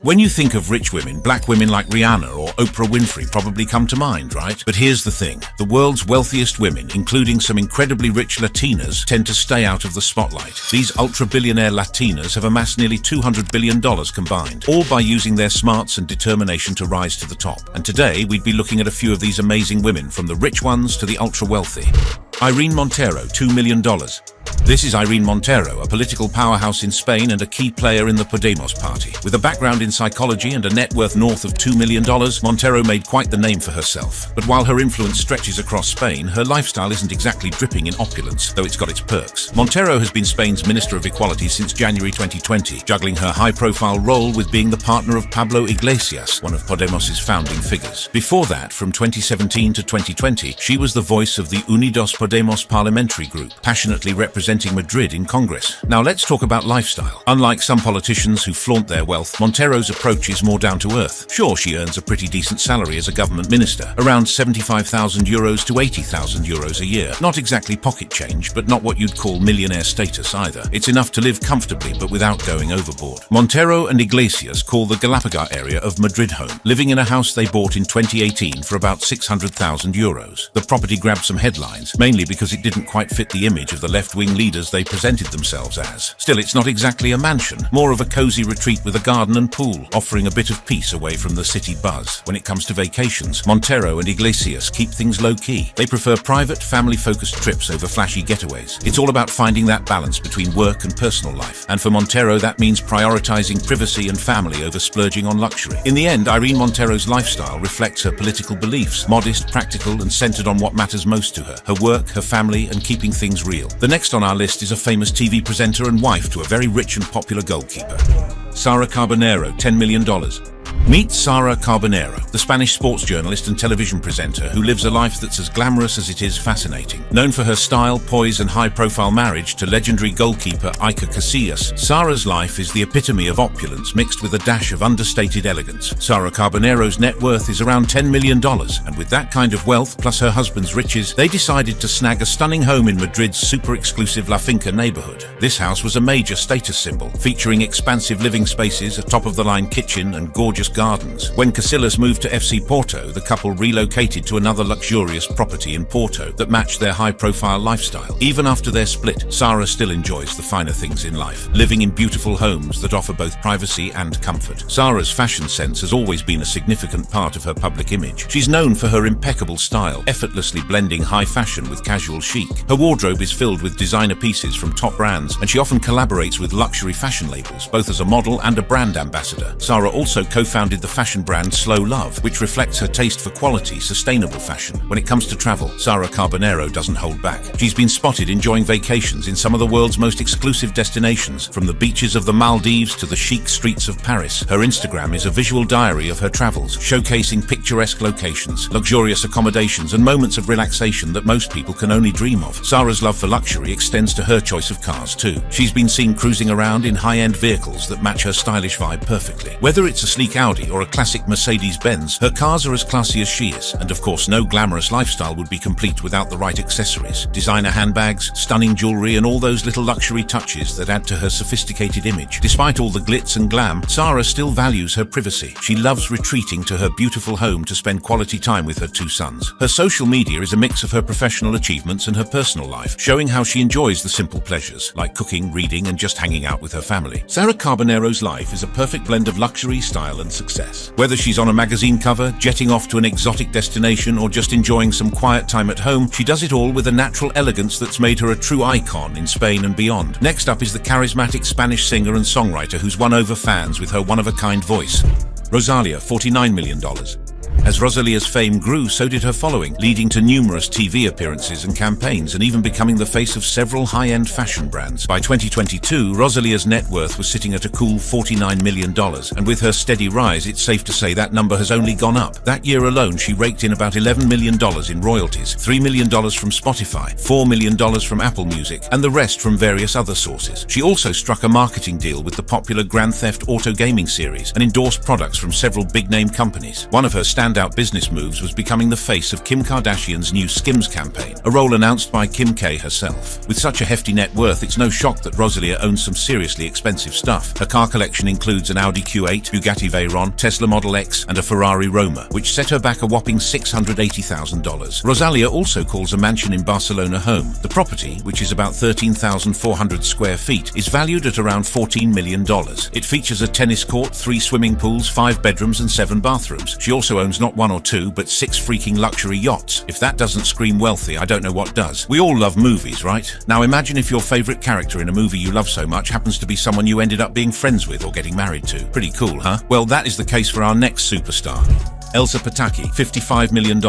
When you think of rich women, black women like Rihanna or Oprah Winfrey probably come to mind, right? But here's the thing. The world's wealthiest women, including some incredibly rich Latinas, tend to stay out of the spotlight. These ultra-billionaire Latinas have amassed nearly $200 billion combined, all by using their smarts and determination to rise to the top. And today, we'd be looking at a few of these amazing women, from the rich ones to the ultra-wealthy. Irene Montero, $2 million. This is Irene Montero, a political powerhouse in Spain and a key player in the Podemos party. With a background in psychology and a net worth north of $2 million, Montero made quite the name for herself. But while her influence stretches across Spain, her lifestyle isn't exactly dripping in opulence, though it's got its perks. Montero has been Spain's Minister of Equality since January 2020, juggling her high-profile role with being the partner of Pablo Iglesias, one of Podemos' founding figures. Before that, from 2017 to 2020, she was the voice of the Unidos Podemos parliamentary group, passionately representing Madrid in Congress. Now let's talk about lifestyle. Unlike some politicians who flaunt their wealth, Montero's approach is more down to earth. Sure, she earns a pretty decent salary as a government minister, around €75,000 to €80,000 a year. Not exactly pocket change, but not what you'd call millionaire status either. It's enough to live comfortably, but without going overboard. Montero and Iglesias call the Galapagos area of Madrid home, living in a house they bought in 2018 for about €600,000. The property grabbed some headlines, mainly because it didn't quite fit the image of the left-wing leaders they presented themselves as. Still, it's not exactly a mansion, more of a cozy retreat with a garden and pool, offering a bit of peace away from the city buzz. When it comes to vacations, Montero and Iglesias keep things low-key. They prefer private, family-focused trips over flashy getaways. It's all about finding that balance between work and personal life. And for Montero, that means prioritizing privacy and family over splurging on luxury. In the end, Irene Montero's lifestyle reflects her political beliefs, modest, practical, and centered on what matters most to her: her work, her family, and keeping things real. The next on our list is a famous TV presenter and wife to a very rich and popular goalkeeper. Sara Carbonero, $10 million. Meet Sara Carbonero, the Spanish sports journalist and television presenter who lives a life that's as glamorous as it is fascinating. Known for her style, poise, and high-profile marriage to legendary goalkeeper Iker Casillas, Sara's life is the epitome of opulence mixed with a dash of understated elegance. Sara Carbonero's net worth is around $10 million, and with that kind of wealth plus her husband's riches, they decided to snag a stunning home in Madrid's super-exclusive La Finca neighborhood. This house was a major status symbol, featuring expansive living spaces, a top-of-the-line kitchen, and gorgeous gardens. When Casillas moved to FC Porto, the couple relocated to another luxurious property in Porto that matched their high-profile lifestyle. Even after their split, Sara still enjoys the finer things in life, living in beautiful homes that offer both privacy and comfort. Sara's fashion sense has always been a significant part of her public image. She's known for her impeccable style, effortlessly blending high fashion with casual chic. Her wardrobe is filled with designer pieces from top brands, and she often collaborates with luxury fashion labels, both as a model and a brand ambassador. Sara also co-founded the fashion brand Slow Love, which reflects her taste for quality, sustainable fashion. When it comes to travel, Sara Carbonero doesn't hold back. She's been spotted enjoying vacations in some of the world's most exclusive destinations, from the beaches of the Maldives to the chic streets of Paris. Her Instagram is a visual diary of her travels, showcasing picturesque locations, luxurious accommodations, and moments of relaxation that most people can only dream of. Sara's love for luxury extends to her choice of cars too. She's been seen cruising around in high-end vehicles that match her stylish vibe perfectly. Whether it's a sleek Audi or a classic Mercedes-Benz, her cars are as classy as she is. And of course, no glamorous lifestyle would be complete without the right accessories. Designer handbags, stunning jewelry, and all those little luxury touches that add to her sophisticated image. Despite all the glitz and glam, Sara still values her privacy. She loves retreating to her beautiful home to spend quality time with her two sons. Her social media is a mix of her professional achievements and her personal life, showing how she enjoys the simple pleasures, like cooking, reading, and just hanging out with her family. Sara Carbonero's life is a perfect blend of luxury, style, and success. Whether she's on a magazine cover, jetting off to an exotic destination, or just enjoying some quiet time at home, she does it all with a natural elegance that's made her a true icon in Spain and beyond. Next up is the charismatic Spanish singer and songwriter who's won over fans with her one-of-a-kind voice. Rosalía, $49 million. As Rosalia's fame grew, so did her following, leading to numerous TV appearances and campaigns, and even becoming the face of several high-end fashion brands. By 2022, Rosalia's net worth was sitting at a cool $49 million, and with her steady rise, it's safe to say that number has only gone up. That year alone, she raked in about $11 million in royalties, $3 million from Spotify, $4 million from Apple Music, and the rest from various other sources. She also struck a marketing deal with the popular Grand Theft Auto gaming series and endorsed products from several big-name companies. One of her standout standout business moves was becoming the face of Kim Kardashian's new Skims campaign, a role announced by Kim K herself. With such a hefty net worth, it's no shock that Rosalia owns some seriously expensive stuff. Her car collection includes an Audi Q8, Bugatti Veyron, Tesla Model X, and a Ferrari Roma, which set her back a whopping $680,000. Rosalia also calls a mansion in Barcelona home. The property, which is about 13,400 square feet, is valued at around $14 million. It features a tennis court, 3 swimming pools, 5 bedrooms, and 7 bathrooms. She also owns not 1 or 2, but 6 freaking luxury yachts. If that doesn't scream wealthy, I don't know what does. We all love movies, right? Now imagine if your favorite character in a movie you love so much happens to be someone you ended up being friends with or getting married to. Pretty cool, huh? Well, that is the case for our next superstar, Elsa Pataky, $55 million.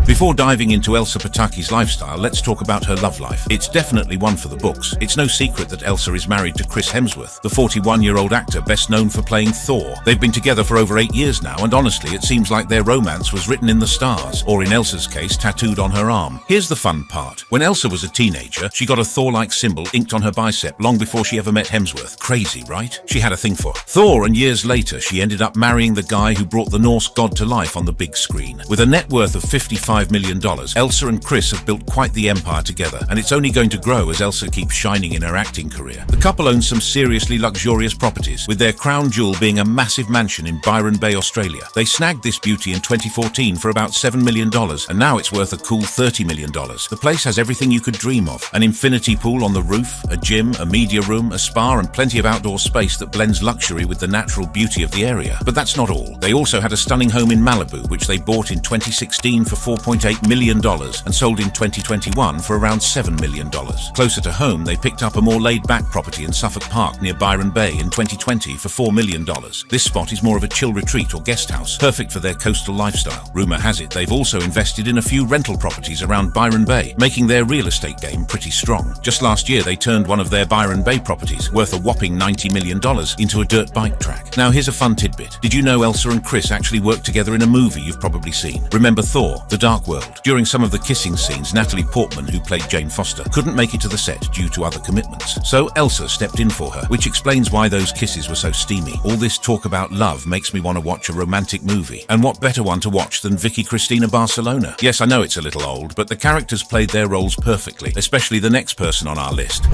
Before diving into Elsa Pataky's lifestyle, let's talk about her love life. It's definitely one for the books. It's no secret that Elsa is married to Chris Hemsworth, the 41-year-old actor best known for playing Thor. They've been together for over 8 years now, and honestly, it seems like their romance was written in the stars, or in Elsa's case, tattooed on her arm. Here's the fun part. When Elsa was a teenager, she got a Thor-like symbol inked on her bicep long before she ever met Hemsworth. Crazy, right? She had a thing for Thor, and years later, she ended up marrying the guy who brought the Norse god to life on the big screen. With a net worth of $55 million, Elsa and Chris have built quite the empire together, and it's only going to grow as Elsa keeps shining in her acting career. The couple owns some seriously luxurious properties, with their crown jewel being a massive mansion in Byron Bay, Australia. They snagged this beauty in 2014 for about $7 million, and now it's worth a cool $30 million. The place has everything you could dream of: an infinity pool on the roof, a gym, a media room, a spa, and plenty of outdoor space that blends luxury with the natural beauty of the area. But that's not all. They also had a stunning home in Malibu, which they bought in 2016 for $4.8 million and sold in 2021 for around $7 million. Closer to home, they picked up a more laid-back property in Suffolk Park near Byron Bay in 2020 for $4 million. This spot is more of a chill retreat or guest house, perfect for their coastal lifestyle. Rumor has it they've also invested in a few rental properties around Byron Bay, making their real estate game pretty strong. Just last year, they turned one of their Byron Bay properties, worth a whopping $90 million, into a dirt bike track. Now here's a fun tidbit. Did you know Elsa and Chris actually worked together in a movie you've probably seen? Remember Thor: The Dark World? During some of the kissing scenes, Natalie Portman, who played Jane Foster, couldn't make it to the set due to other commitments. So Elsa stepped in for her, which explains why those kisses were so steamy. All this talk about love makes me want to watch a romantic movie. And what better one to watch than Vicky Cristina Barcelona? Yes, I know it's a little old, but the characters played their roles perfectly, especially the next person on our list,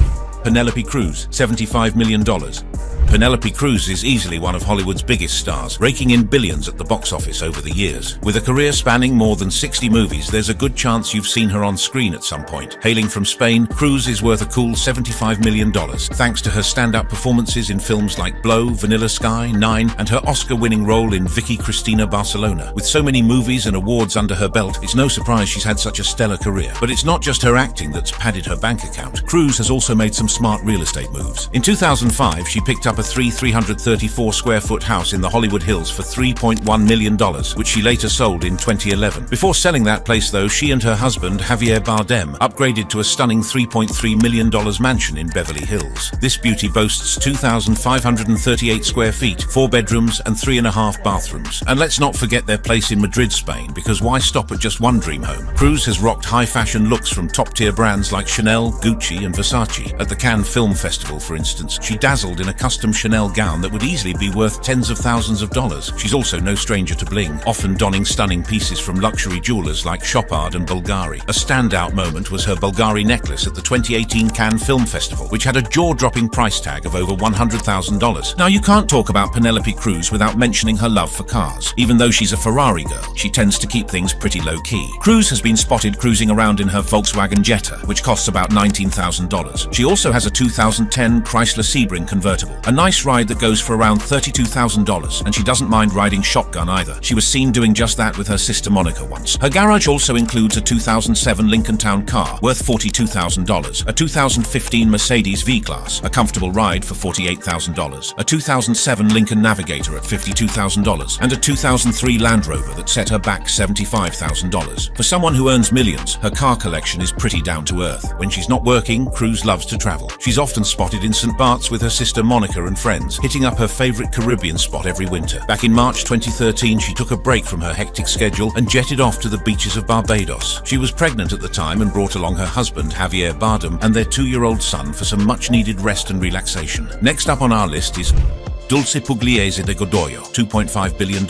Penelope Cruz, $75 million. Penelope Cruz is easily one of Hollywood's biggest stars, raking in billions at the box office over the years. With a career spanning more than 60 movies, there's a good chance you've seen her on screen at some point. Hailing from Spain, Cruz is worth a cool $75 million, thanks to her standout performances in films like Blow, Vanilla Sky, 9, and her Oscar-winning role in Vicky Cristina Barcelona. With so many movies and awards under her belt, it's no surprise she's had such a stellar career. But it's not just her acting that's padded her bank account. Cruz has also made some smart real estate moves. In 2005, she picked up a 334 square foot house in the Hollywood Hills for $3.1 million, which she later sold in 2011. Before selling that place though, she and her husband, Javier Bardem, upgraded to a stunning $3.3 million mansion in Beverly Hills. This beauty boasts 2,538 square feet, 4 bedrooms and 3.5 bathrooms. And let's not forget their place in Madrid, Spain, because why stop at just one dream home? Cruz has rocked high fashion looks from top tier brands like Chanel, Gucci and Versace. At the Cannes Film Festival, for instance, she dazzled in a custom Chanel gown that would easily be worth tens of thousands of dollars. She's also no stranger to bling, often donning stunning pieces from luxury jewelers like Chopard and Bulgari. A standout moment was her Bulgari necklace at the 2018 Cannes Film Festival, which had a jaw-dropping price tag of over $100,000. Now, you can't talk about Penelope Cruz without mentioning her love for cars. Even though she's a Ferrari girl, she tends to keep things pretty low-key. Cruz has been spotted cruising around in her Volkswagen Jetta, which costs about $19,000. She also has a 2010 Chrysler Sebring convertible, a nice ride that goes for around $32,000, and she doesn't mind riding shotgun either. She was seen doing just that with her sister Monica once. Her garage also includes a 2007 Lincoln Town car worth $42,000, a 2015 Mercedes V-Class, a comfortable ride for $48,000, a 2007 Lincoln Navigator at $52,000, and a 2003 Land Rover that set her back $75,000. For someone who earns millions, her car collection is pretty down to earth. When she's not working, Cruz loves to travel. She's often spotted in St. Bart's with her sister Monica and friends, hitting up her favorite Caribbean spot every winter. Back in March 2013, she took a break from her hectic schedule and jetted off to the beaches of Barbados. She was pregnant at the time and brought along her husband, Javier Bardem, and their 2-year-old son for some much-needed rest and relaxation. Next up on our list is Dulce Pugliese de Godoy, $2.5 billion.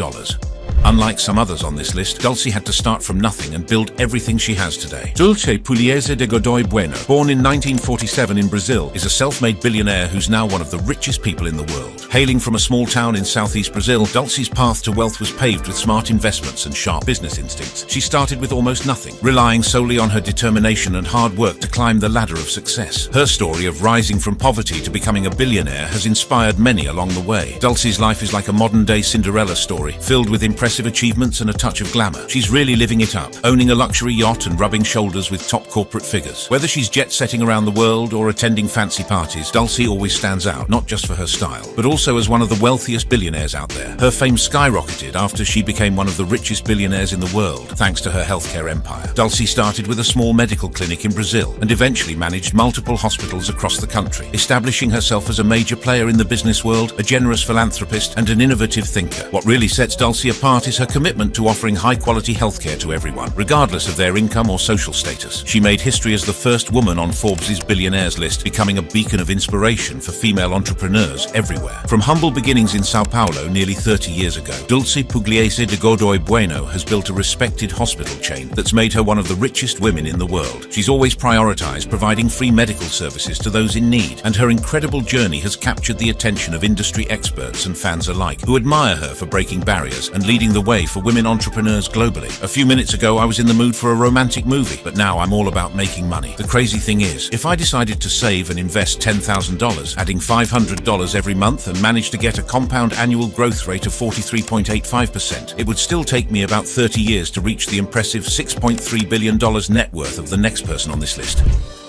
Unlike some others on this list, Dulcie had to start from nothing and build everything she has today. Dulce Pugliese de Godoy Bueno, born in 1947 in Brazil, is a self-made billionaire who's now one of the richest people in the world. Hailing from a small town in southeast Brazil, Dulce's path to wealth was paved with smart investments and sharp business instincts. She started with almost nothing, relying solely on her determination and hard work to climb the ladder of success. Her story of rising from poverty to becoming a billionaire has inspired many along the way. Dulce's life is like a modern-day Cinderella story, filled with impressive achievements and a touch of glamour. She's really living it up, owning a luxury yacht and rubbing shoulders with top corporate figures. Whether she's jet-setting around the world or attending fancy parties, Dulce always stands out, not just for her style, but also as one of the wealthiest billionaires out there. Her fame skyrocketed after she became one of the richest billionaires in the world, thanks to her healthcare empire. Dulce started with a small medical clinic in Brazil and eventually managed multiple hospitals across the country, establishing herself as a major player in the business world, a generous philanthropist, and an innovative thinker. What really sets Dulce apart is her commitment to offering high-quality healthcare to everyone, regardless of their income or social status. She made history as the first woman on Forbes' billionaires list, becoming a beacon of inspiration for female entrepreneurs everywhere. From humble beginnings in Sao Paulo nearly 30 years ago, Dulce Pugliese de Godoy Bueno has built a respected hospital chain that's made her one of the richest women in the world. She's always prioritized providing free medical services to those in need, and her incredible journey has captured the attention of industry experts and fans alike, who admire her for breaking barriers and leading the way for women entrepreneurs globally. A few minutes ago, I was in the mood for a romantic movie, but now I'm all about making money. The crazy thing is, if I decided to save and invest $10,000, adding $500 every month, and managed to get a compound annual growth rate of 43.85%, it would still take me about 30 years to reach the impressive $6.3 billion net worth of the next person on this list.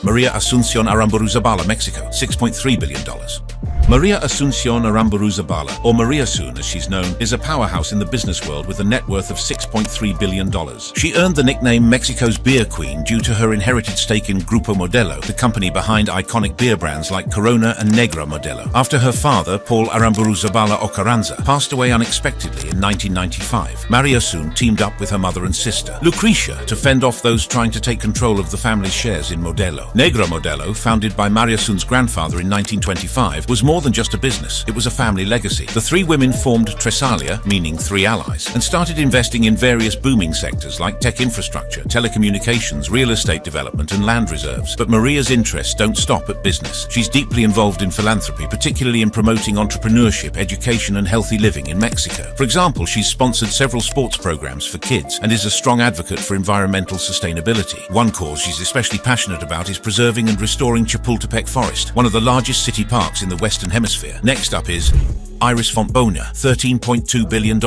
Maria Asuncion Aramburuzabala, Mexico, $6.3 billion. Maria Asuncion Aramburuzabala, or Maria Soon as she's known, is a powerhouse in the business world with a net worth of $6.3 billion. She earned the nickname Mexico's Beer Queen due to her inherited stake in Grupo Modelo, the company behind iconic beer brands like Corona and Negra Modelo. After her father, Paul Aramburuzabala Ocaranza, passed away unexpectedly in 1995, Maria Soon teamed up with her mother and sister, Lucrecia, to fend off those trying to take control of the family's shares in Modelo. Negra Modelo, founded by Maria Soon's grandfather in 1925, was more than just a business. It was a family legacy. The three women formed Tresalia, meaning three allies, and started investing in various booming sectors like tech infrastructure, telecommunications, real estate development, and land reserves. But Maria's interests don't stop at business. She's deeply involved in philanthropy, particularly in promoting entrepreneurship, education, and healthy living in Mexico. For example, she's sponsored several sports programs for kids and is a strong advocate for environmental sustainability. One cause she's especially passionate about is preserving and restoring Chapultepec Forest, one of the largest city parks in the Western Hemisphere. Next up is Iris Fontbona, $13.2 billion.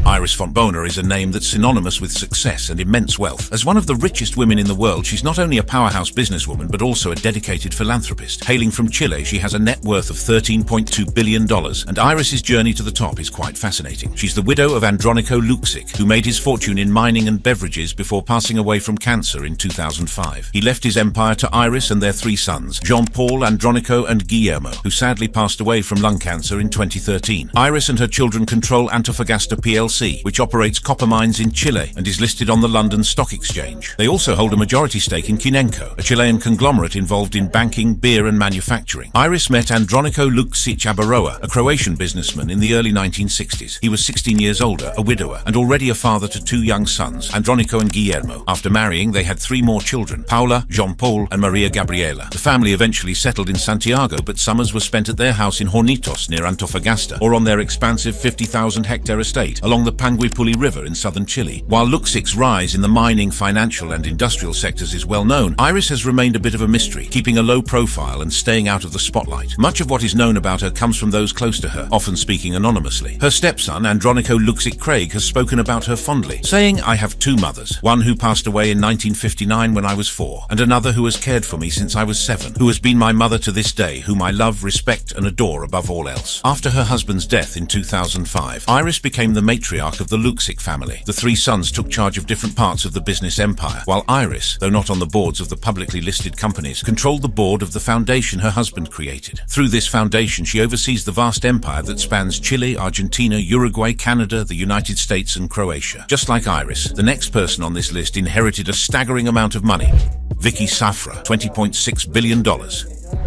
Iris Fontbona is a name that's synonymous with success and immense wealth. As one of the richest women in the world, she's not only a powerhouse businesswoman, but also a dedicated philanthropist. Hailing from Chile, she has a net worth of $13.2 billion, and Iris's journey to the top is quite fascinating. She's the widow of Andronico Luksic, who made his fortune in mining and beverages before passing away from cancer in 2005. He left his empire to Iris and their three sons, Jean-Paul, Andronico, and Guillermo, who sadly passed away from lung cancer in 2013. Iris and her children control Antofagasta PLC, which operates copper mines in Chile and is listed on the London Stock Exchange. They also hold a majority stake in Kinenco, a Chilean conglomerate involved in banking, beer and manufacturing. Iris met Andronico Luksic Abaroa, a Croatian businessman, in the early 1960s. He was 16 years older, a widower, and already a father to two young sons, Andronico and Guillermo. After marrying, they had three more children, Paula, Jean-Paul, and Maria Gabriela. The family eventually settled in Santiago, but summers were spent at their house in Hornitos, near Antofagasta, or on their expansive 50,000-hectare estate along the Panguipulli River in southern Chile. While Luksic's rise in the mining, financial, and industrial sectors is well known, Iris has remained a bit of a mystery, keeping a low profile and staying out of the spotlight. Much of what is known about her comes from those close to her, often speaking anonymously. Her stepson, Andronico Luksic Craig, has spoken about her fondly, saying, "I have two mothers, one who passed away in 1959 when I was 4, and another who has cared for me since I was 7, who has been my mother to this day, whom I love, respect, and adore above all else." After her husband's death in 2005, Iris became the matriarch of the Luksic family. The three sons took charge of different parts of the business empire, while Iris, though not on the boards of the publicly listed companies, controlled the board of the foundation her husband created. Through this foundation, she oversees the vast empire that spans Chile, Argentina, Uruguay, Canada, the United States, and Croatia. Just like Iris, the next person on this list inherited a staggering amount of money. Vicky Safra, $20.6 billion.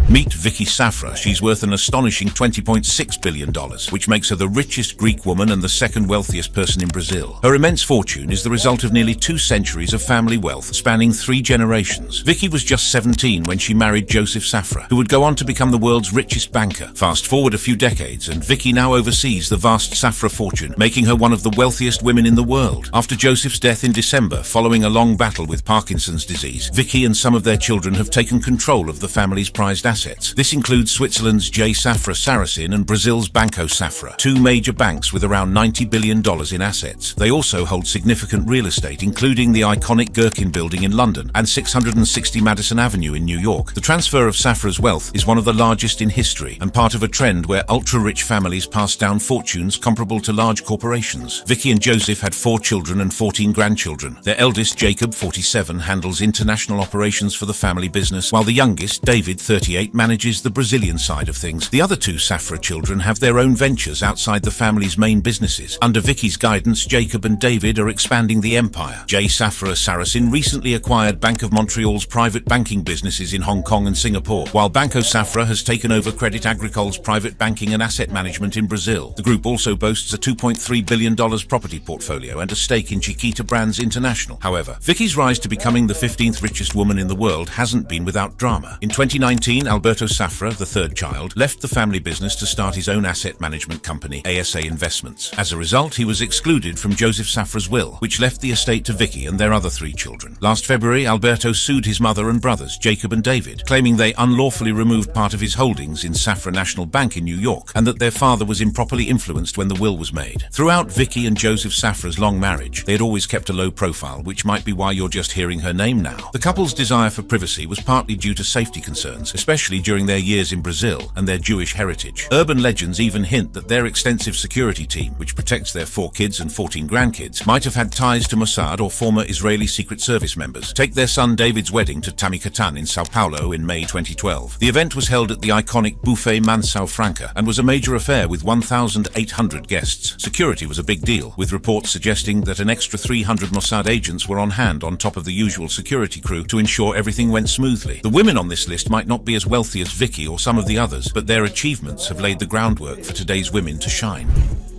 Meet Vicky Safra. She's worth an astonishing $20.6 billion, which makes her the richest Greek woman and the second wealthiest person in Brazil. Her immense fortune is the result of nearly 2 centuries of family wealth spanning 3 generations. Vicky was just 17 when she married Joseph Safra, who would go on to become the world's richest banker. Fast forward a few decades, and Vicky now oversees the vast Safra fortune, making her one of the wealthiest women in the world. After Joseph's death in December, following a long battle with Parkinson's disease, Vicky and some of their children have taken control of the family's prized assets. This includes Switzerland's J. Safra Saracen and Brazil's Banco Safra, 2 major banks with around $90 billion in assets. They also hold significant real estate, including the iconic Gherkin building in London and 660 Madison Avenue in New York. The transfer of Safra's wealth is one of the largest in history and part of a trend where ultra-rich families pass down fortunes comparable to large corporations. Vicky and Joseph had 4 children and 14 grandchildren. Their eldest, Jacob, 47, handles international operations for the family business, while the youngest, David, 38, manages the Brazilian side of things. The other 2 Safra children have their own ventures outside the family's main businesses. Under Vicky's guidance, Jacob and David are expanding the empire. J. Safra Saracen recently acquired Bank of Montreal's private banking businesses in Hong Kong and Singapore, while Banco Safra has taken over Crédit Agricole's private banking and asset management in Brazil. The group also boasts a $2.3 billion property portfolio and a stake in Chiquita Brands International. However, Vicky's rise to becoming the 15th richest woman in the world hasn't been without drama. In 2019, Alberto Safra, the 3rd child, left the family business to start his own asset management company, ASA Investments. As a result, he was excluded from Joseph Safra's will, which left the estate to Vicky and their other 3 children. Last February, Alberto sued his mother and brothers, Jacob and David, claiming they unlawfully removed part of his holdings in Safra National Bank in New York and that their father was improperly influenced when the will was made. Throughout Vicky and Joseph Safra's long marriage, they had always kept a low profile, which might be why you're just hearing her name now. The couple's desire for privacy was partly due to safety concerns, especially during their years in Brazil and their Jewish heritage. Urban legends even hint that their extensive security team, which protects their 4 kids and 14 grandkids, might have had ties to Mossad or former Israeli Secret Service members. Take their son David's wedding to Tammy Katan in Sao Paulo in May 2012. The event was held at the iconic Buffet Mansão Franca and was a major affair with 1,800 guests. Security was a big deal, with reports suggesting that an extra 300 Mossad agents were on hand on top of the usual security crew to ensure everything went smoothly. The women on this list might not be as wealthy as Vicky or some of the others, but their achievements have laid the groundwork for today's women to shine.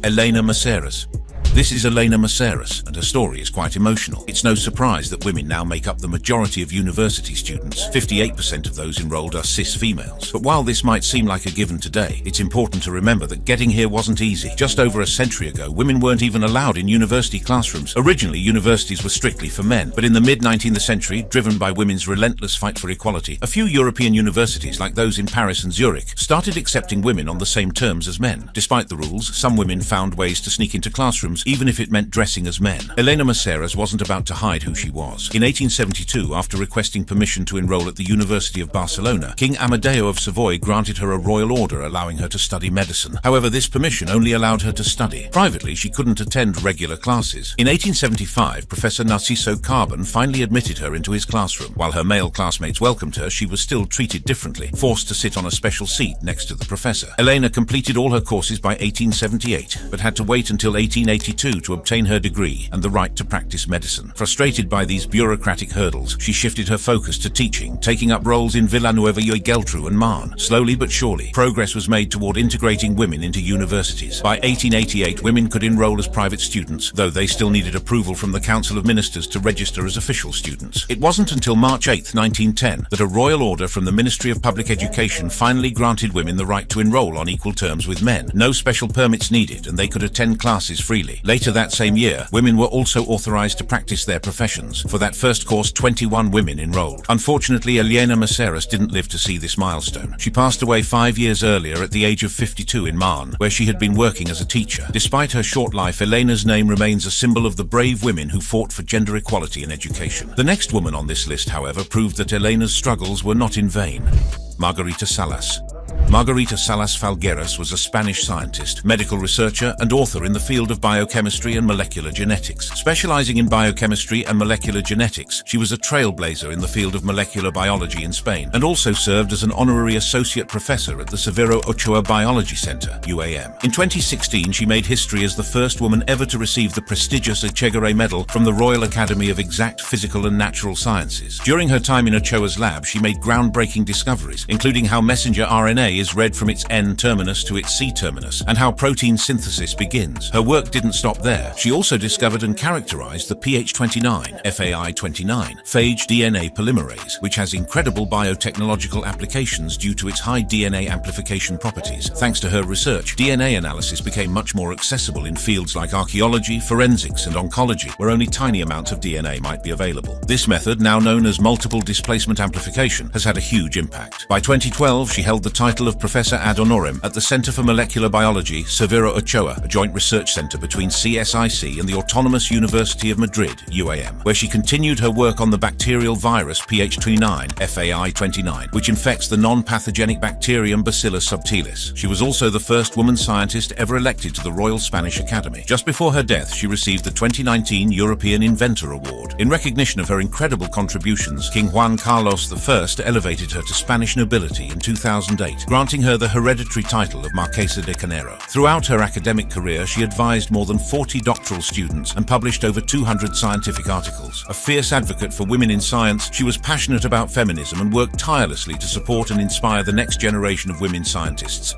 Elena Maceras. This is Elena Maceras, and her story is quite emotional. It's no surprise that women now make up the majority of university students. 58% of those enrolled are cis females. But while this might seem like a given today, it's important to remember that getting here wasn't easy. Just over a century ago, women weren't even allowed in university classrooms. Originally, universities were strictly for men, but in the mid-19th century, driven by women's relentless fight for equality, a few European universities, like those in Paris and Zurich, started accepting women on the same terms as men. Despite the rules, some women found ways to sneak into classrooms, even if it meant dressing as men. Elena Maceras wasn't about to hide who she was. In 1872, after requesting permission to enroll at the University of Barcelona, King Amadeo of Savoy granted her a royal order allowing her to study medicine. However, this permission only allowed her to study. Privately, she couldn't attend regular classes. In 1875, Professor Narciso Carbon finally admitted her into his classroom. While her male classmates welcomed her, she was still treated differently, forced to sit on a special seat next to the professor. Elena completed all her courses by 1878, but had to wait until 1882 to obtain her degree and the right to practice medicine. Frustrated by these bureaucratic hurdles, she shifted her focus to teaching, taking up roles in Villanueva y Geltrú and Marne. Slowly but surely, progress was made toward integrating women into universities. By 1888, women could enroll as private students, though they still needed approval from the Council of Ministers to register as official students. It wasn't until March 8, 1910, that a royal order from the Ministry of Public Education finally granted women the right to enroll on equal terms with men. No special permits needed, and they could attend classes freely. Later that same year, women were also authorized to practice their professions. For that first course, 21 women enrolled. Unfortunately, Elena Maceras didn't live to see this milestone. She passed away 5 years earlier at the age of 52 in Marne, where she had been working as a teacher. Despite her short life, Elena's name remains a symbol of the brave women who fought for gender equality in education. The next woman on this list, however, proved that Elena's struggles were not in vain. Margarita Salas. Margarita Salas Falgueras was a Spanish scientist, medical researcher, and author in the field of biochemistry and molecular genetics. Specializing in biochemistry and molecular genetics, she was a trailblazer in the field of molecular biology in Spain, and also served as an honorary associate professor at the Severo Ochoa Biology Center, UAM. In 2016, she made history as the first woman ever to receive the prestigious Echegaray Medal from the Royal Academy of Exact Physical and Natural Sciences. During her time in Ochoa's lab, she made groundbreaking discoveries, including how messenger RNA is read from its N-terminus to its C-terminus, and how protein synthesis begins. Her work didn't stop there. She also discovered and characterized the PH29, FAI29, phage DNA polymerase, which has incredible biotechnological applications due to its high DNA amplification properties. Thanks to her research, DNA analysis became much more accessible in fields like archaeology, forensics, and oncology, where only tiny amounts of DNA might be available. This method, now known as multiple displacement amplification, has had a huge impact. By 2012, she held the title of Professor ad honorem at the Center for Molecular Biology, Severo Ochoa, a joint research center between CSIC and the Autonomous University of Madrid, UAM, where she continued her work on the bacterial virus PH29, FAI29, which infects the non-pathogenic bacterium Bacillus subtilis. She was also the first woman scientist ever elected to the Royal Spanish Academy. Just before her death, she received the 2019 European Inventor Award. In recognition of her incredible contributions, King Juan Carlos I elevated her to Spanish nobility in 2008, granting her the hereditary title of Marquesa de Canero. Throughout her academic career, she advised more than 40 doctoral students and published over 200 scientific articles. A fierce advocate for women in science, she was passionate about feminism and worked tirelessly to support and inspire the next generation of women scientists.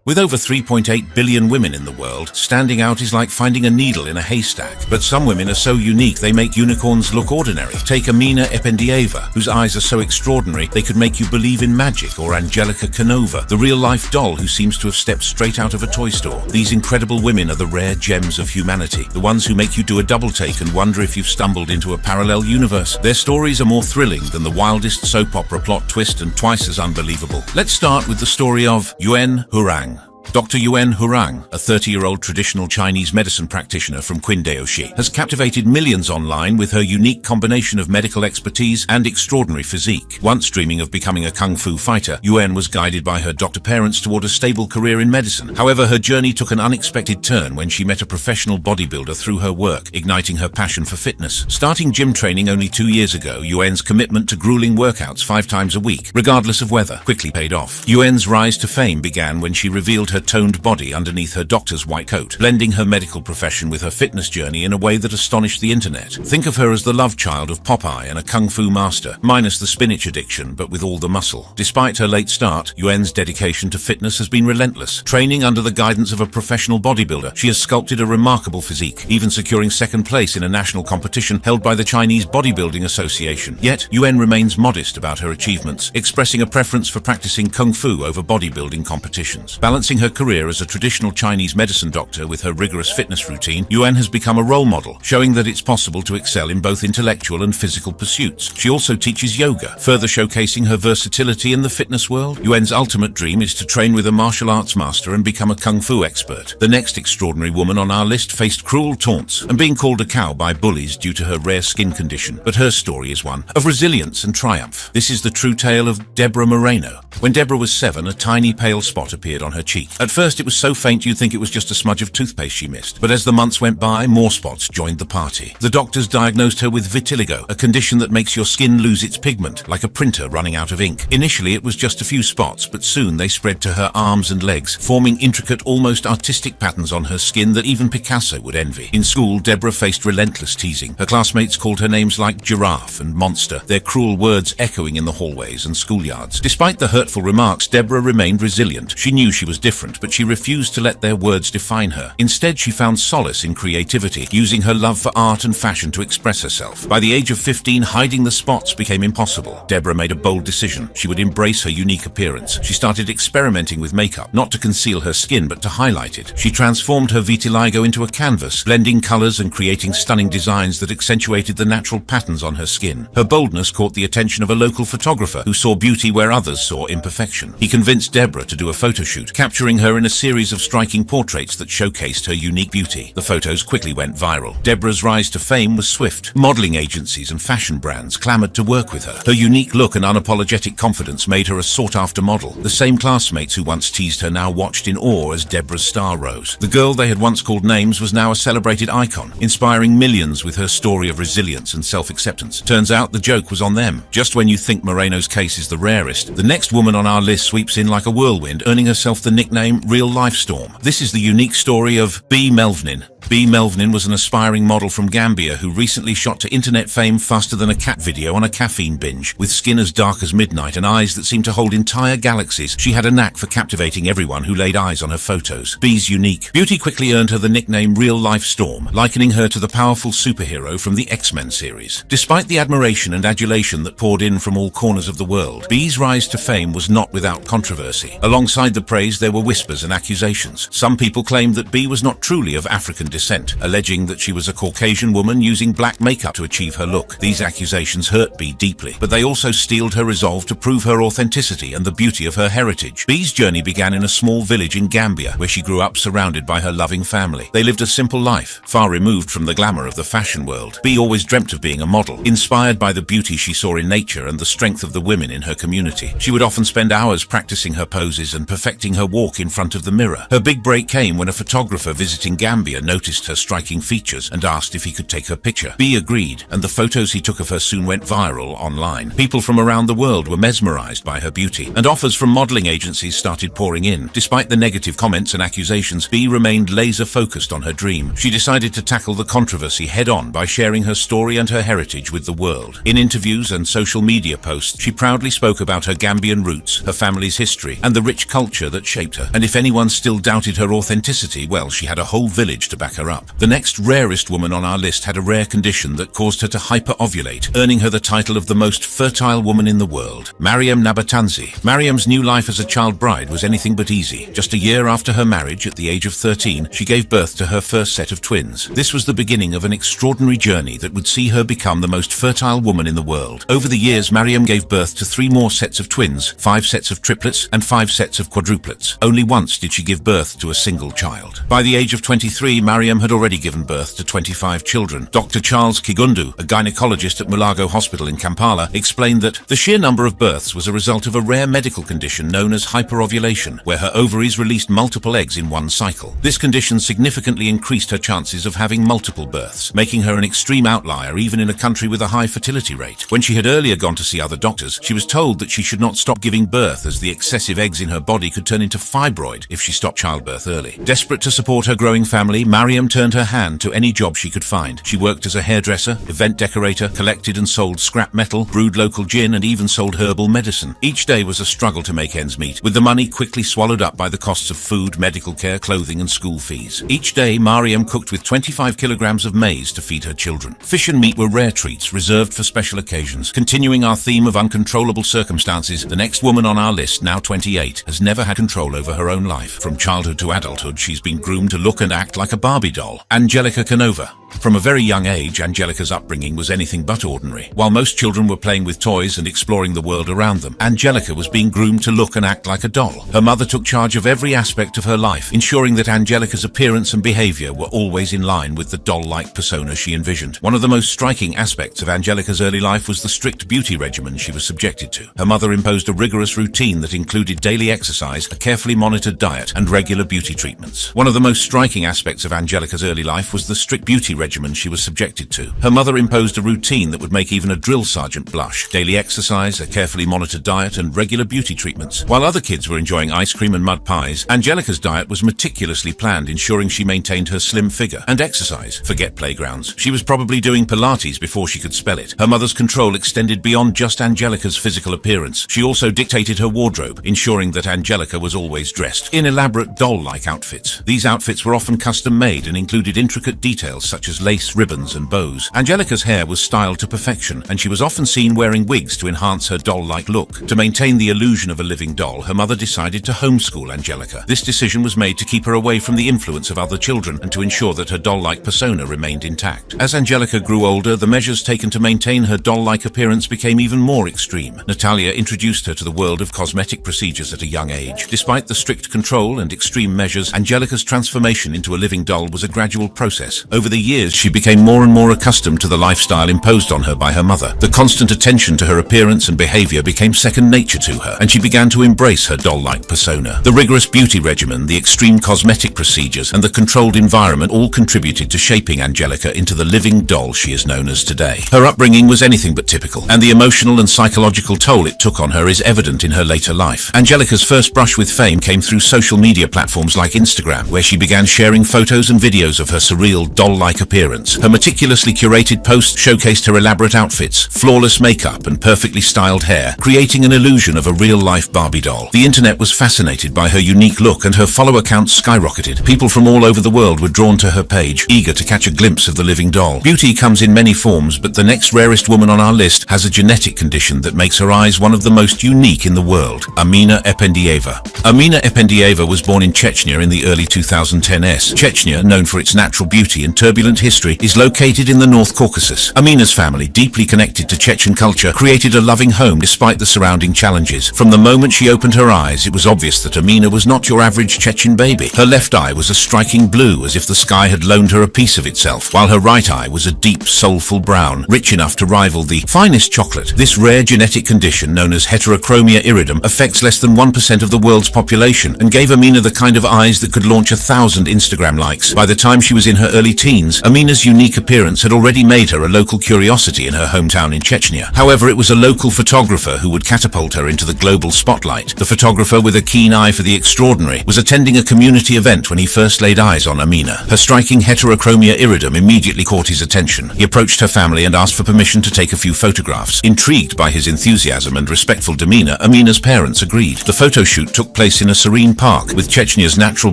With over 3.8 billion women in the world, standing out is like finding a needle in a haystack. But some women are so unique they make unicorns look ordinary. Take Amina Ependieva, whose eyes are so extraordinary they could make you believe in magic, or Angelica Canova, the real-life doll who seems to have stepped straight out of a toy store. These incredible women are the rare gems of humanity, the ones who make you do a double take and wonder if you've stumbled into a parallel universe. Their stories are more thrilling than the wildest soap opera plot twist and twice as unbelievable. Let's start with the story of Yuen Hurang. Dr. Yuen Hurang, a 30-year-old traditional Chinese medicine practitioner from Qindaoxi, has captivated millions online with her unique combination of medical expertise and extraordinary physique. Once dreaming of becoming a kung fu fighter, Yuen was guided by her doctor parents toward a stable career in medicine. However, her journey took an unexpected turn when she met a professional bodybuilder through her work, igniting her passion for fitness. Starting gym training only 2 years ago, Yuen's commitment to grueling workouts 5 times a week, regardless of weather, quickly paid off. Yuen's rise to fame began when she revealed her toned body underneath her doctor's white coat, blending her medical profession with her fitness journey in a way that astonished the internet. Think of her as the love child of Popeye and a kung fu master, minus the spinach addiction but with all the muscle. Despite her late start, Yuen's dedication to fitness has been relentless. Training under the guidance of a professional bodybuilder, she has sculpted a remarkable physique, even securing second place in a national competition held by the Chinese Bodybuilding Association. Yet, Yuen remains modest about her achievements, expressing a preference for practicing kung fu over bodybuilding competitions. Balancing her career as a traditional Chinese medicine doctor with her rigorous fitness routine, Yuen has become a role model, showing that it's possible to excel in both intellectual and physical pursuits. She also teaches yoga, further showcasing her versatility in the fitness world. Yuen's ultimate dream is to train with a martial arts master and become a kung fu expert. The next extraordinary woman on our list faced cruel taunts and being called a cow by bullies due to her rare skin condition, but her story is one of resilience and triumph. This is the true tale of Deborah Moreno. When Deborah was 7, a tiny pale spot appeared on her cheek. At first, it was so faint you'd think it was just a smudge of toothpaste she missed. But as the months went by, more spots joined the party. The doctors diagnosed her with vitiligo, a condition that makes your skin lose its pigment, like a printer running out of ink. Initially, it was just a few spots, but soon they spread to her arms and legs, forming intricate, almost artistic patterns on her skin that even Picasso would envy. In school, Deborah faced relentless teasing. Her classmates called her names like giraffe and monster, their cruel words echoing in the hallways and schoolyards. Despite the hurtful remarks, Deborah remained resilient. She knew she was different, but she refused to let their words define her. Instead, she found solace in creativity, using her love for art and fashion to express herself. By the age of 15, hiding the spots became impossible. Deborah made a bold decision. She would embrace her unique appearance. She started experimenting with makeup, not to conceal her skin, but to highlight it. She transformed her vitiligo into a canvas, blending colors and creating stunning designs that accentuated the natural patterns on her skin. Her boldness caught the attention of a local photographer who saw beauty where others saw imperfection. He convinced Deborah to do a photo shoot, capturing featuring her in a series of striking portraits that showcased her unique beauty. The photos quickly went viral. Deborah's rise to fame was swift. Modeling agencies and fashion brands clamored to work with her. Her unique look and unapologetic confidence made her a sought-after model. The same classmates who once teased her now watched in awe as Deborah's star rose. The girl they had once called names was now a celebrated icon, inspiring millions with her story of resilience and self-acceptance. Turns out the joke was on them. Just when you think Moreno's case is the rarest, the next woman on our list sweeps in like a whirlwind, earning herself the nickname Real Life Storm. This is the unique story of B. Melvnin. B. Melvnin was an aspiring model from Gambia who recently shot to internet fame faster than a cat video on a caffeine binge. With skin as dark as midnight and eyes that seemed to hold entire galaxies, she had a knack for captivating everyone who laid eyes on her photos. B's unique beauty quickly earned her the nickname Real Life Storm, likening her to the powerful superhero from the X-Men series. Despite the admiration and adulation that poured in from all corners of the world, B's rise to fame was not without controversy. Alongside the praise, there were whispers and accusations. Some people claimed that B was not truly of African descent, alleging that she was a Caucasian woman using black makeup to achieve her look. These accusations hurt B deeply, but they also steeled her resolve to prove her authenticity and the beauty of her heritage. B's journey began in a small village in Gambia, where she grew up surrounded by her loving family. They lived a simple life, far removed from the glamour of the fashion world. B always dreamt of being a model, inspired by the beauty she saw in nature and the strength of the women in her community. She would often spend hours practicing her poses and perfecting her walk in front of the mirror. Her big break came when a photographer visiting Gambia noticed her striking features and asked if he could take her picture. B agreed, and the photos he took of her soon went viral online. People from around the world were mesmerized by her beauty, and offers from modeling agencies started pouring in. Despite the negative comments and accusations, B remained laser-focused on her dream. She decided to tackle the controversy head-on by sharing her story and her heritage with the world. In interviews and social media posts, she proudly spoke about her Gambian roots, her family's history, and the rich culture that shaped her. And if anyone still doubted her authenticity, well, she had a whole village to back her up. The next rarest woman on our list had a rare condition that caused her to hyper-ovulate, earning her the title of the most fertile woman in the world. Mariam Nabatanzi. Mariam's new life as a child bride was anything but easy. Just a year after her marriage, at the age of 13, she gave birth to her first set of twins. This was the beginning of an extraordinary journey that would see her become the most fertile woman in the world. Over the years, Mariam gave birth to 3 more sets of twins, 5 sets of triplets, and 5 sets of quadruplets. Only once did she give birth to a single child. By the age of 23, Mariam had already given birth to 25 children. Dr. Charles Kigundu, a gynecologist at Mulago Hospital in Kampala, explained that the sheer number of births was a result of a rare medical condition known as hyperovulation, where her ovaries released multiple eggs in one cycle. This condition significantly increased her chances of having multiple births, making her an extreme outlier even in a country with a high fertility rate. When she had earlier gone to see other doctors, she was told that she should not stop giving birth as the excessive eggs in her body could turn into fibroid if she stopped childbirth early. Desperate to support her growing family, Mariam turned her hand to any job she could find. She worked as a hairdresser, event decorator, collected and sold scrap metal, brewed local gin, and even sold herbal medicine. Each day was a struggle to make ends meet, with the money quickly swallowed up by the costs of food, medical care, clothing, and school fees. Each day, Mariam cooked with 25 kilograms of maize to feed her children. Fish and meat were rare treats reserved for special occasions. Continuing our theme of uncontrollable circumstances, the next woman on our list, now 28, has never had control over her own life. From childhood to adulthood, she's been groomed to look and act like a Barbie doll. Angelica Canova. From a very young age, Angelica's upbringing was anything but ordinary. While most children were playing with toys and exploring the world around them, Angelica was being groomed to look and act like a doll. Her mother took charge of every aspect of her life, ensuring that Angelica's appearance and behavior were always in line with the doll-like persona she envisioned. One of the most striking aspects of Angelica's early life was the strict beauty regimen she was subjected to. Her mother imposed a rigorous routine that included daily exercise, a carefully monitored diet, and regular beauty treatments. One of the most striking aspects of Angelica's early life was the strict beauty regimen she was subjected to. Her mother imposed a routine that would make even a drill sergeant blush. Daily exercise, a carefully monitored diet, and regular beauty treatments. While other kids were enjoying ice cream and mud pies, Angelica's diet was meticulously planned, ensuring she maintained her slim figure. And exercise. Forget playgrounds. She was probably doing Pilates before she could spell it. Her mother's control extended beyond just Angelica's physical appearance. She also dictated her wardrobe, ensuring that Angelica was always dressed in elaborate doll-like outfits. These outfits were often custom-made and included intricate details such such as lace, ribbons, and bows. Angelica's hair was styled to perfection, and she was often seen wearing wigs to enhance her doll-like look. To maintain the illusion of a living doll, her mother decided to homeschool Angelica. This decision was made to keep her away from the influence of other children and to ensure that her doll-like persona remained intact. As Angelica grew older, the measures taken to maintain her doll-like appearance became even more extreme. Natalia introduced her to the world of cosmetic procedures at a young age. Despite the strict control and extreme measures, Angelica's transformation into a living doll was a gradual process. Over the years, she became more and more accustomed to the lifestyle imposed on her by her mother. The constant attention to her appearance and behavior became second nature to her, and she began to embrace her doll-like persona. The rigorous beauty regimen, the extreme cosmetic procedures, and the controlled environment all contributed to shaping Angelica into the living doll she is known as today. Her upbringing was anything but typical, and the emotional and psychological toll it took on her is evident in her later life. Angelica's first brush with fame came through social media platforms like Instagram, where she began sharing photos and videos of her surreal, doll-like appearance. Her meticulously curated posts showcased her elaborate outfits, flawless makeup, and perfectly styled hair, creating an illusion of a real-life Barbie doll. The internet was fascinated by her unique look, and her follower count skyrocketed. People from all over the world were drawn to her page, eager to catch a glimpse of the living doll. Beauty comes in many forms, but the next rarest woman on our list has a genetic condition that makes her eyes one of the most unique in the world. Amina Ependieva. Amina Ependieva was born in Chechnya in the early 2010s. Chechnya, known for its natural beauty and turbulent history, is located in the North Caucasus. Amina's family, deeply connected to Chechen culture, created a loving home despite the surrounding challenges. From the moment she opened her eyes, it was obvious that Amina was not your average Chechen baby. Her left eye was a striking blue, as if the sky had loaned her a piece of itself, while her right eye was a deep, soulful brown, rich enough to rival the finest chocolate. This rare genetic condition, known as heterochromia iridum, affects less than 1% of the world's population and gave Amina the kind of eyes that could launch 1,000 Instagram likes. By the time she was in her early teens, Amina's unique appearance had already made her a local curiosity in her hometown in Chechnya. However, it was a local photographer who would catapult her into the global spotlight. The photographer, with a keen eye for the extraordinary, was attending a community event when he first laid eyes on Amina. Her striking heterochromia iridum immediately caught his attention. He approached her family and asked for permission to take a few photographs. Intrigued by his enthusiasm and respectful demeanor, Amina's parents agreed. The photo shoot took place in a serene park, with Chechnya's natural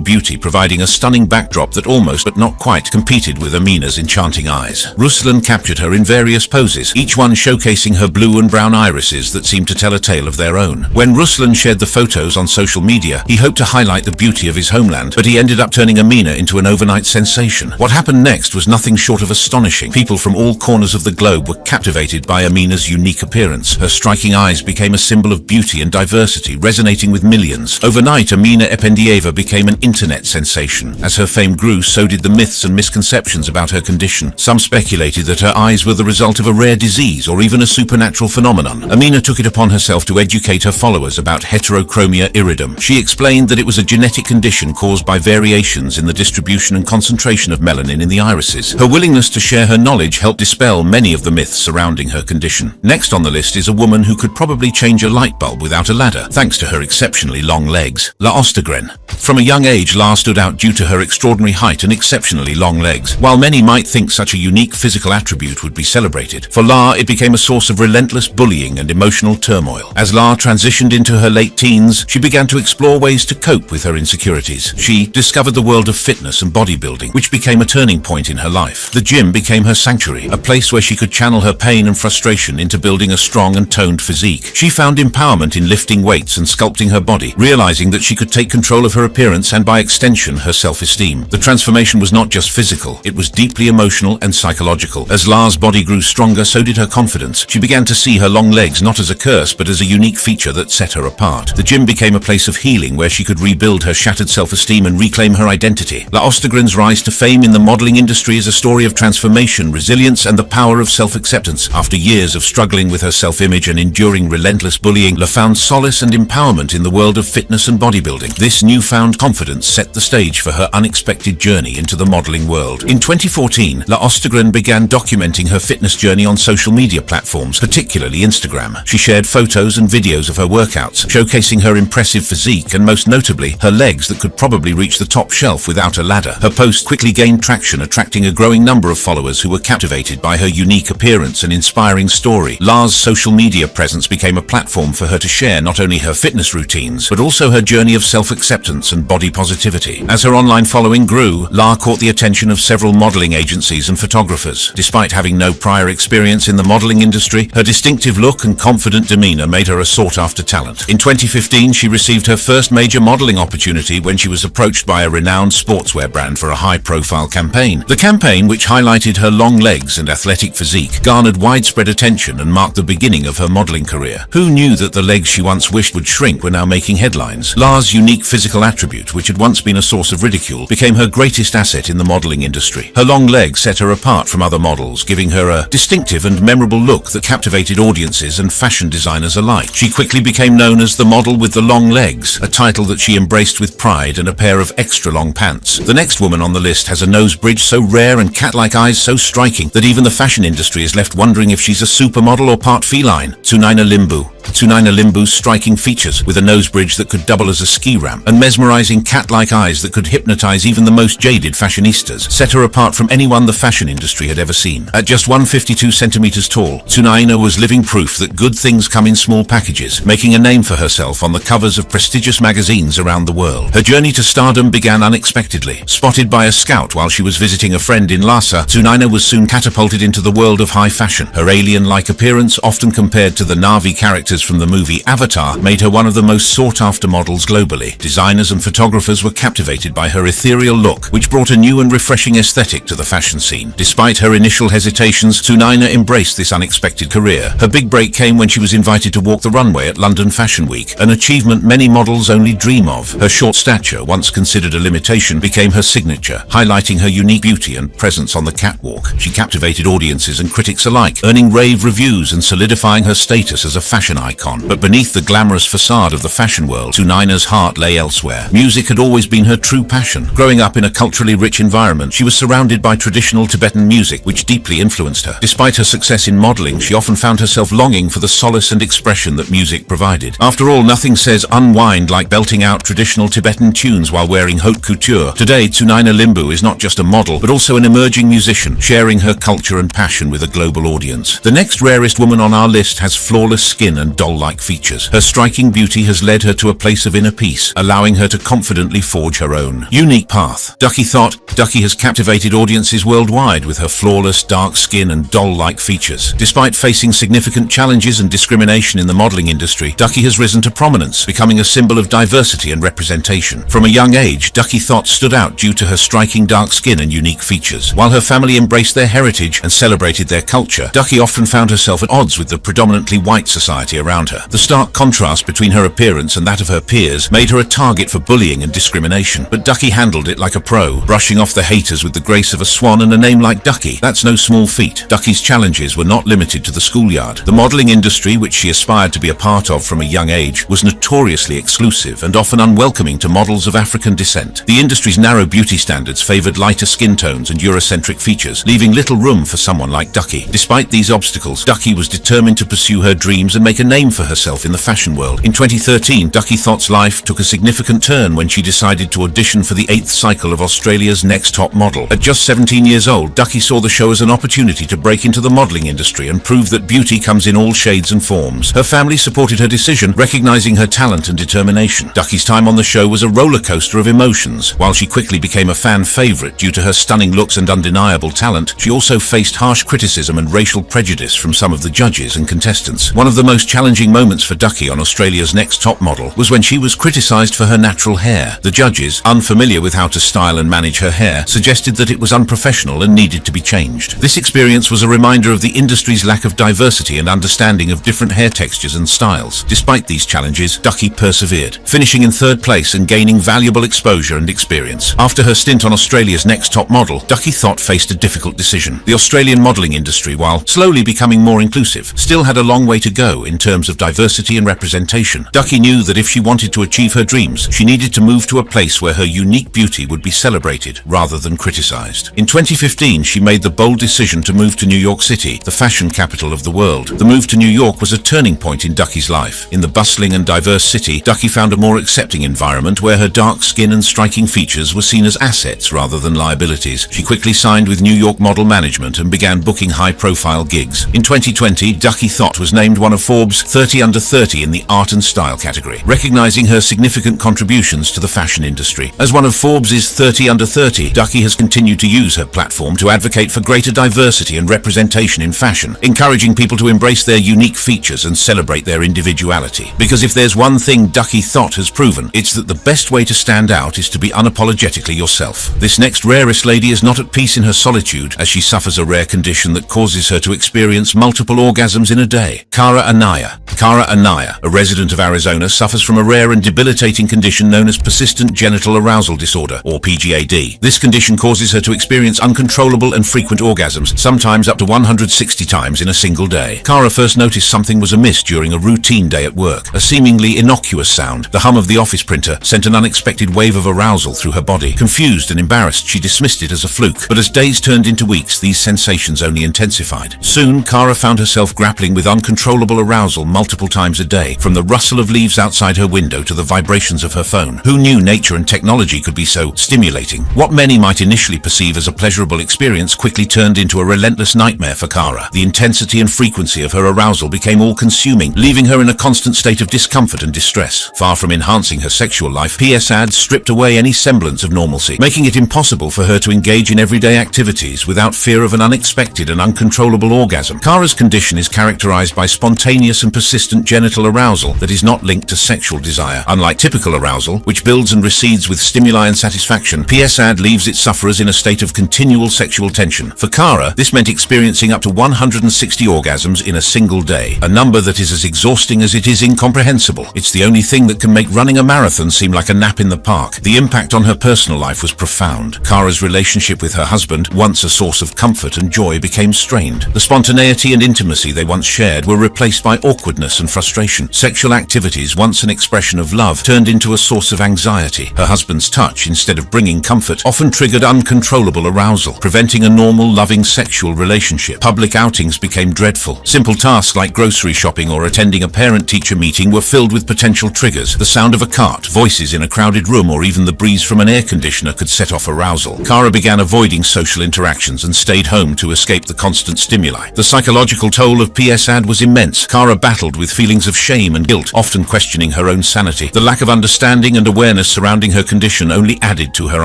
beauty providing a stunning backdrop that almost, but not quite, competed with Amina's enchanting eyes. Ruslan captured her in various poses, each one showcasing her blue and brown irises that seemed to tell a tale of their own. When Ruslan shared the photos on social media, he hoped to highlight the beauty of his homeland, but he ended up turning Amina into an overnight sensation. What happened next was nothing short of astonishing. People from all corners of the globe were captivated by Amina's unique appearance. Her striking eyes became a symbol of beauty and diversity, resonating with millions. Overnight, Amina Ependieva became an internet sensation. As her fame grew, so did the myths and misconceptions about her condition. Some speculated that her eyes were the result of a rare disease or even a supernatural phenomenon. Amina took it upon herself to educate her followers about heterochromia iridum. She explained that it was a genetic condition caused by variations in the distribution and concentration of melanin in the irises. Her willingness to share her knowledge helped dispel many of the myths surrounding her condition. Next on the list is a woman who could probably change a light bulb without a ladder, thanks to her exceptionally long legs. La Ostagren. From a young age, La stood out due to her extraordinary height and exceptionally long legs. While many might think such a unique physical attribute would be celebrated, for La it became a source of relentless bullying and emotional turmoil. As La transitioned into her late teens, she began to explore ways to cope with her insecurities. She discovered the world of fitness and bodybuilding, which became a turning point in her life. The gym became her sanctuary, a place where she could channel her pain and frustration into building a strong and toned physique. She found empowerment in lifting weights and sculpting her body, realizing that she could take control of her appearance and, by extension, her self-esteem. The transformation was not just physical, it was deeply emotional and psychological. As La's body grew stronger, so did her confidence. She began to see her long legs not as a curse, but as a unique feature that set her apart. The gym became a place of healing where she could rebuild her shattered self-esteem and reclaim her identity. La Ostagren's rise to fame in the modeling industry is a story of transformation, resilience, and the power of self-acceptance. After years of struggling with her self-image and enduring relentless bullying, La found solace and empowerment in the world of fitness and bodybuilding. This newfound confidence set the stage for her unexpected journey into the modeling world. In 2014, La Ostagren began documenting her fitness journey on social media platforms, particularly Instagram. She shared photos and videos of her workouts, showcasing her impressive physique and, most notably, her legs that could probably reach the top shelf without a ladder. Her posts quickly gained traction, attracting a growing number of followers who were captivated by her unique appearance and inspiring story. La's social media presence became a platform for her to share not only her fitness routines, but also her journey of self-acceptance and body positivity. As her online following grew, La caught the attention of several modeling agencies and photographers. Despite having no prior experience in the modeling industry, her distinctive look and confident demeanor made her a sought-after talent. In 2015, she received her first major modeling opportunity when she was approached by a renowned sportswear brand for a high-profile campaign. The campaign, which highlighted her long legs and athletic physique, garnered widespread attention and marked the beginning of her modeling career. Who knew that the legs she once wished would shrink were now making headlines? Lara's unique physical attribute, which had once been a source of ridicule, became her greatest asset in the modeling industry. Her long legs set her apart from other models, giving her a distinctive and memorable look that captivated audiences and fashion designers alike. She quickly became known as the model with the long legs, a title that she embraced with pride and a pair of extra long pants. The next woman on the list has a nose bridge so rare and cat-like eyes so striking that even the fashion industry is left wondering if she's a supermodel or part feline. Tsunaina Limbu. Tsunaina Limbu's striking features, with a nose bridge that could double as a ski ramp, and mesmerizing cat-like eyes that could hypnotize even the most jaded fashionistas, set her apart from anyone the fashion industry had ever seen. At just 152 centimeters tall, Tsunaina was living proof that good things come in small packages, making a name for herself on the covers of prestigious magazines around the world. Her journey to stardom began unexpectedly. Spotted by a scout while she was visiting a friend in Lhasa, Tsunaina was soon catapulted into the world of high fashion. Her alien-like appearance, often compared to the Na'vi characters from the movie Avatar, made her one of the most sought-after models globally. Designers and photographers were captivated by her ethereal look, which brought a new and refreshing aesthetic to the fashion scene. Despite her initial hesitations, Tsunaina embraced this unexpected career. Her big break came when she was invited to walk the runway at London Fashion Week, an achievement many models only dream of. Her short stature, once considered a limitation, became her signature, highlighting her unique beauty and presence on the catwalk. She captivated audiences and critics alike, earning rave reviews and solidifying her status as a fashion icon. But beneath the glamorous facade of the fashion world, Tsunaina's heart lay elsewhere. Music had always been her true passion. Growing up in a culturally rich environment, she was surrounded by traditional Tibetan music, which deeply influenced her. Despite her success in modeling, she often found herself longing for the solace and expression that music provided. After all, nothing says unwind like belting out traditional Tibetan tunes while wearing haute couture. Today, Tsunaina Limbu is not just a model, but also an emerging musician, sharing her culture and passion with a global audience. The next rarest woman on our list has flawless skin and doll-like features. Her striking beauty has led her to a place of inner peace, allowing her to confidently forge her own unique path. Ducky Thot. Ducky has captivated audiences worldwide with her flawless, dark skin and doll-like features. Despite facing significant challenges and discrimination in the modeling industry, Ducky has risen to prominence, becoming a symbol of diversity and representation. From a young age, Ducky Thot stood out due to her striking dark skin and unique features. While her family embraced their heritage and celebrated their culture, Ducky often found herself at odds with the predominantly white society around her. The stark contrast between her appearance and that of her peers made her a target for bullying and discrimination. But Ducky handled it like a pro, brushing off the haters with the grace of a swan and a name like Ducky. That's no small feat. Ducky's challenges were not limited to the schoolyard. The modeling industry, which she aspired to be a part of from a young age, was notoriously exclusive and often unwelcoming to models of African descent. The industry's narrow beauty standards favored lighter skin tones and Eurocentric features, leaving little room for someone like Ducky. Despite these obstacles, Ducky was determined to pursue her dreams and make a name for herself in the fashion world. In 2013, Ducky Thot's life took a significant turn when she decided to audition for the 8th cycle of Australia's Next Top Model. At just 17 years old, Ducky saw the show as an opportunity to break into the modeling industry and prove that beauty comes in all shades and forms. Her family supported her decision, recognizing her talent and determination. Ducky's time on the show was a roller coaster of emotions. While she quickly became a fan favorite due to her stunning looks and undeniable talent, she also faced harsh criticism and racial prejudice from some of the judges and contestants. One of the most challenging moments for Ducky on Australia's Next Top Model was when she was criticized for her natural hair. The judges, unfamiliar with how to style and manage her hair, suggested that it was unprofessional and needed to be changed. This experience was a reminder of the industry's lack of diversity and understanding of different hair textures and styles. Despite these challenges, Ducky persevered, finishing in 3rd place and gaining valuable exposure and experience. After her stint on Australia's Next Top Model, Ducky Thot faced a difficult decision. The Australian modeling industry, while slowly becoming more inclusive, still had a long way to go in terms of diversity and representation. Ducky knew that if she wanted to achieve her dreams, she needed to move to a place where her unique beauty would be celebrated rather than criticized. In 2015, she made the bold decision to move to New York City, the fashion capital of the world. The move to New York was a turning point in Ducky's life. In the bustling and diverse city, Ducky found a more accepting environment where her dark skin and striking features were seen as assets rather than liabilities. She quickly signed with New York Model Management and began booking high-profile gigs. In 2020, Ducky Thot was named one of Forbes' Forbes 30 Under 30 in the art and style category, recognizing her significant contributions to the fashion industry. As one of Forbes' 30 Under 30, Ducky has continued to use her platform to advocate for greater diversity and representation in fashion, encouraging people to embrace their unique features and celebrate their individuality. Because if there's one thing Ducky Thought has proven, it's that the best way to stand out is to be unapologetically yourself. This next rarest lady is not at peace in her solitude, as she suffers a rare condition that causes her to experience multiple orgasms in a day. Cara Anaya. Cara Anaya, a resident of Arizona, suffers from a rare and debilitating condition known as persistent genital arousal disorder, or PGAD. This condition causes her to experience uncontrollable and frequent orgasms, sometimes up to 160 times in a single day. Cara first noticed something was amiss during a routine day at work. A seemingly innocuous sound, the hum of the office printer, sent an unexpected wave of arousal through her body. Confused and embarrassed, she dismissed it as a fluke. But as days turned into weeks, these sensations only intensified. Soon, Cara found herself grappling with uncontrollable arousal multiple times a day, from the rustle of leaves outside her window to the vibrations of her phone. Who knew nature and technology could be so stimulating? What many might initially perceive as a pleasurable experience quickly turned into a relentless nightmare for Cara. The intensity and frequency of her arousal became all-consuming, leaving her in a constant state of discomfort and distress. Far from enhancing her sexual life, PS ads stripped away any semblance of normalcy, making it impossible for her to engage in everyday activities without fear of an unexpected and uncontrollable orgasm. Cara's condition is characterized by spontaneous and persistent genital arousal that is not linked to sexual desire. Unlike typical arousal, which builds and recedes with stimuli and satisfaction, PS ad leaves its sufferers in a state of continual sexual tension. For Cara, this meant experiencing up to 160 orgasms in a single day, a number that is as exhausting as it is incomprehensible. It's the only thing that can make running a marathon seem like a nap in the park. The impact on her personal life was profound. Cara's relationship with her husband, once a source of comfort and joy, became strained. The spontaneity and intimacy they once shared were replaced by awkwardness and frustration. Sexual activities, once an expression of love, turned into a source of anxiety. Her husband's touch, instead of bringing comfort, often triggered uncontrollable arousal, preventing a normal, loving sexual relationship. Public outings became dreadful. Simple tasks like grocery shopping or attending a parent-teacher meeting were filled with potential triggers. The sound of a cart, voices in a crowded room, or even the breeze from an air conditioner could set off arousal. Cara began avoiding social interactions and stayed home to escape the constant stimuli. The psychological toll of PS ad was immense. Cara battled with feelings of shame and guilt, often questioning her own sanity. The lack of understanding and awareness surrounding her condition only added to her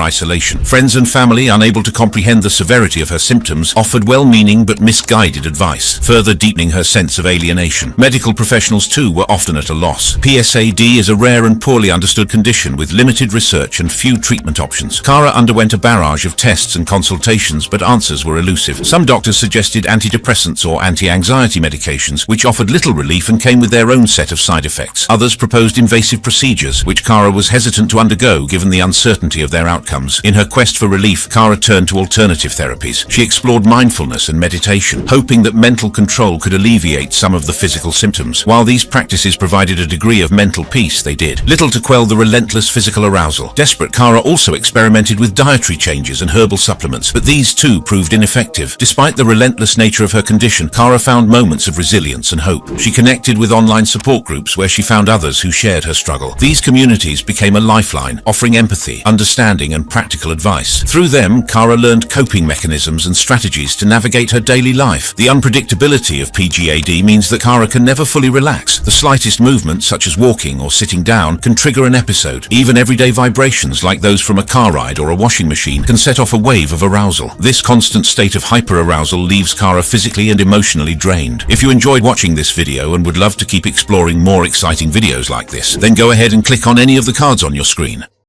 isolation. Friends and family, unable to comprehend the severity of her symptoms, offered well-meaning but misguided advice, further deepening her sense of alienation. Medical professionals too were often at a loss. PSAD is a rare and poorly understood condition with limited research and few treatment options. Cara underwent a barrage of tests and consultations, but answers were elusive. Some doctors suggested antidepressants or anti-anxiety medications, which offered little relief and came with their own set of side effects. Others proposed invasive procedures, which Cara was hesitant to undergo given the uncertainty of their outcomes. In her quest for relief, Cara turned to alternative therapies. She explored mindfulness and meditation, hoping that mental control could alleviate some of the physical symptoms. While these practices provided a degree of mental peace, they did little to quell the relentless physical arousal. Desperate, Cara also experimented with dietary changes and herbal supplements, but these too proved ineffective. Despite the relentless nature of her condition, Cara found moments of resilience and hope. She connected with online support groups where she found others who shared her struggle. These communities became a lifeline, offering empathy, understanding, and practical advice. Through them, Cara learned coping mechanisms and strategies to navigate her daily life. The unpredictability of PGAD means that Cara can never fully relax. The slightest movement, such as walking or sitting down, can trigger an episode. Even everyday vibrations, like those from a car ride or a washing machine, can set off a wave of arousal. This constant state of hyperarousal leaves Cara physically and emotionally drained. If you enjoyed watching this video and would love to keep exploring more exciting videos like this, then go ahead and click on any of the cards on your screen.